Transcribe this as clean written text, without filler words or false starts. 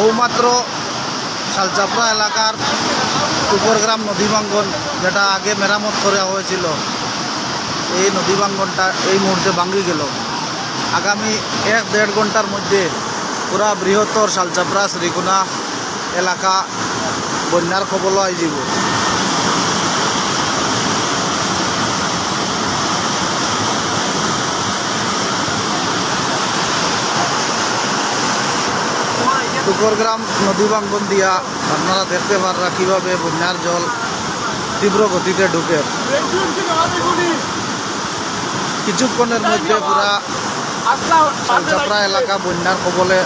বহুমাত্র শালচাপড়া এলাকার উপরগ্রাম নদী ভাঙ্গন, যেটা আগে মেরামত করা হয়েছিল, এই নদী ভাঙ্গনটা এই মুহূর্তে ভাঙ্গি গেল। আগামী 1-1.5 ঘন্টার মধ্যে পুরা বৃহত্তর শালচাপড়া শ্রীকোনা এলাকা বন্যার কবল আই যাব। টুকরগ্রাম নদী ভাঙ্গন দিয়া আপনারা দেখতে পারা কীভাবে বন্যার জল তীব্র গতিতে ঢুকে। কিছুক্ষণের মধ্যে পুরা শালচাপড়া এলাকা বন্যার কবলে।